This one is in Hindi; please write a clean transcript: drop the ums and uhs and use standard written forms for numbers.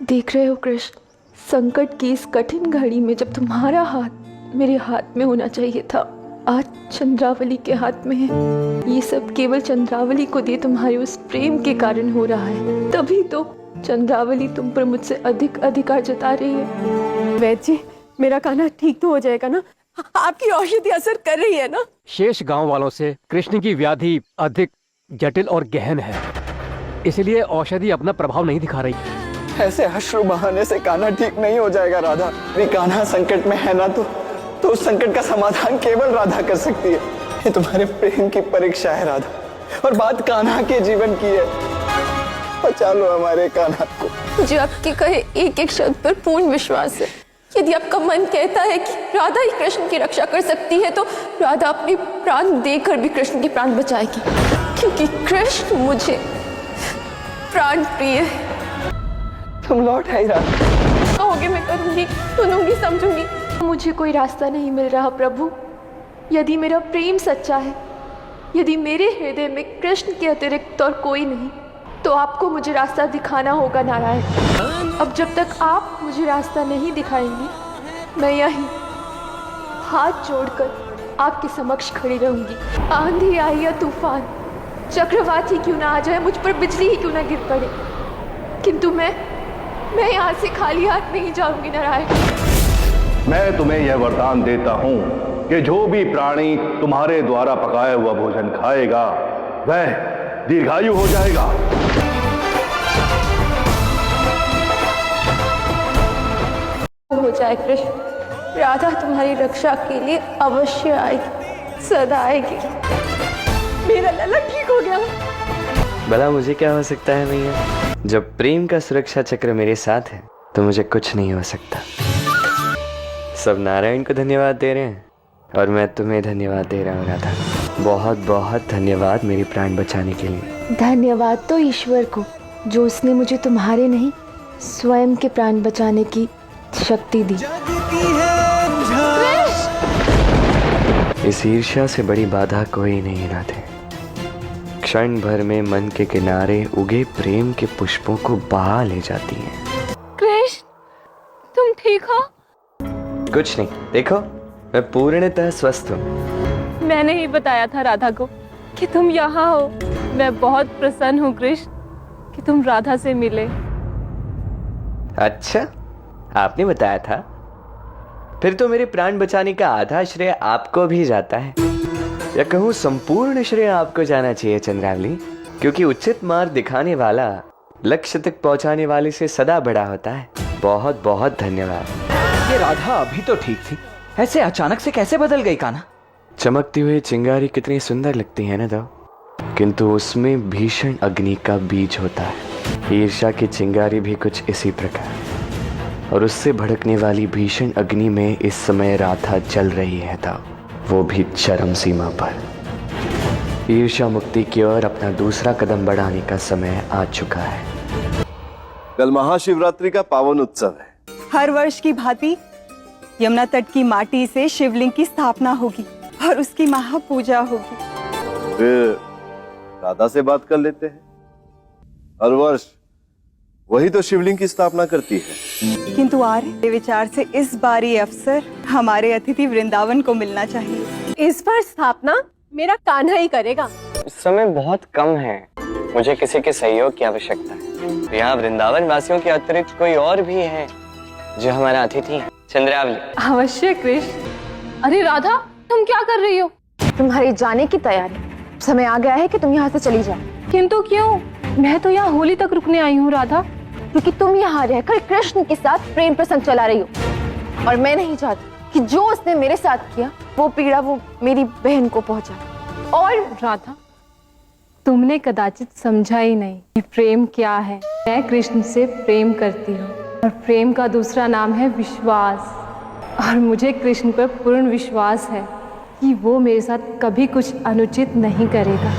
देख रहे हो कृष्ण, संकट की इस कठिन घड़ी में जब तुम्हारा हाथ मेरे हाथ में होना चाहिए था, आज चंद्रावली के हाथ में है। ये सब केवल चंद्रावली को दिए तुम्हारे उस प्रेम के कारण हो रहा है, तभी तो चंद्रावली तुम पर मुझसे अधिक अधिकार जता रही है। वैद्य जी, मेरा कान्हा ठीक तो हो जाएगा ना? आपकी औषधि असर कर रही है ना? शेष गांव वालों से कृष्ण की व्याधि अधिक जटिल और गहन है, इसलिए औषधि अपना प्रभाव नहीं दिखा रही। ऐसे अश्रु बहाने से कान्हा ठीक नहीं हो जाएगा राधा। यदि कान्हा संकट में है ना तो उस संकट का समाधान केवल राधा कर सकती है। ये तुम्हारे प्रेम की परीक्षा है राधा, और बात कान्हा के जीवन की है। बचा लो हमारे कान्हा को। मुझे आपके कहे एक एक शब्द पर पूर्ण विश्वास है। यदि आपका मन कहता है कि राधा ही कृष्ण की रक्षा कर सकती है, तो राधा अपने प्राण देकर भी कृष्ण के प्राण बचाएगी, क्योंकि कृष्ण मुझे प्राण प्रिय है। तुम लौट आई राधा। कहोगे मैं करूंगी, सुनूंगी, समझूंगी। मुझे कोई रास्ता नहीं मिल रहा प्रभु। यदि मेरा प्रेम सच्चा है, यदि मेरे हृदय में कृष्ण के अतिरिक्त और कोई नहीं, तो आपको मुझे रास्ता दिखाना होगा नारायण। अब जब तक आप मुझे रास्ता नहीं दिखाएंगी, मैं यहीं हाथ जोड़कर आपके समक्ष खड़ी रहूंगी। आंधी आई या तूफान, चक्रवात ही क्यों ना आ जाए, मुझ पर बिजली ही क्यों ना गिर पड़े, किंतु मैं यहाँ से खाली हाथ नहीं जाऊंगी नारायण। मैं तुम्हें यह वरदान देता हूं कि जो भी प्राणी तुम्हारे द्वारा पकाया हुआ भोजन खाएगा वह दीर्घायु हो जाएगा। हो जाए कृष्ण, राधा तुम्हारी रक्षा के लिए अवश्य आएगी, सदा आएगी। मेरा लला ठीक हो गया। भला मुझे क्या हो सकता है भैया? जब प्रेम का सुरक्षा चक्र मेरे साथ है तो मुझे कुछ नहीं हो सकता। सब नारायण को धन्यवाद दे रहे हैं और मैं तुम्हें धन्यवाद दे रहा हूँ राधा। बहुत बहुत धन्यवाद मेरी प्राण बचाने के लिए। धन्यवाद तो ईश्वर को, जो उसने मुझे तुम्हारे नहीं स्वयं के प्राण बचाने की शक्ति दी। इस ईर्ष्या से बड़ी बाधा कोई नहीं राधे। क्षण भर में मन के किनारे उगे प्रेम के पुष्पों को बहा ले जाती है। कृष्ण, तुम ठीक हो? कुछ नहीं, देखो मैं पूर्णतः स्वस्थ हूँ। मैंने ही बताया था राधा को कि तुम यहाँ हो। मैं बहुत प्रसन्न हूँ कृष्ण कि तुम राधा से मिले। अच्छा, आपने बताया था? फिर तो मेरे प्राण बचाने का आधा श्रेय आपको भी जाता है, या कहूँ संपूर्ण श्रेय आपको जाना चाहिए चंद्रावली, क्योंकि उचित मार्ग दिखाने वाला लक्ष्य तक पहुंचाने वाले से सदा बड़ा होता है। बहुत बहुत धन्यवाद। ये राधा अभी तो ठीक थी, ऐसे अचानक से कैसे बदल गई कान्हा? चमकती हुई चिंगारी कितनी सुंदर लगती है ना दो, किंतु उसमें भीषण अग्नि का बीज होता है। ईर्ष्या की चिंगारी भी कुछ इसी प्रकार, और उससे भड़कने वाली भीषण अग्नि में इस समय राधा जल रही है था, वो भी चरम सीमा पर। ईर्ष्या मुक्ति की ओर अपना दूसरा कदम बढ़ाने का समय आ चुका है। कल महाशिवरात्रि का पावन उत्सव है। हर वर्ष की भांति यमुना तट की माटी से शिवलिंग की स्थापना होगी और उसकी महापूजा होगी। फिर राधा से बात कर लेते हैं। हर वर्ष वही तो शिवलिंग की स्थापना करती है। किंतु आर्य विचार से इस बार ये अवसर हमारे अतिथि वृंदावन को मिलना चाहिए। इस बार स्थापना मेरा कान्हा ही करेगा। समय बहुत कम है, मुझे किसी के सहयोग की आवश्यकता है। यहाँ वृंदावन वासियों के अतिरिक्त कोई और भी है जो हमारा अतिथि है। चंद्रावली। अवश्य कृष्ण। अरे राधा, तुम क्या कर रही हो? तुम्हारे जाने की तैयारी। समय आ गया है कि तुम यहाँ से चली जाओ। किंतु क्यों? मैं तो यहाँ होली तक रुकने आई हूँ राधा। क्योंकि तुम यहाँ रहकर कृष्ण के साथ प्रेम प्रसंग चला रही हो, और मैं नहीं चाहती कि जो उसने मेरे साथ किया वो पीड़ा वो मेरी बहन को पहुंचा। और राधा, तुमने कदाचित समझा ही नहीं कि प्रेम क्या है। मैं कृष्ण से प्रेम करती हूँ, और प्रेम का दूसरा नाम है विश्वास। और मुझे कृष्ण पर पूर्ण विश्वास है कि वो मेरे साथ कभी कुछ अनुचित नहीं करेगा।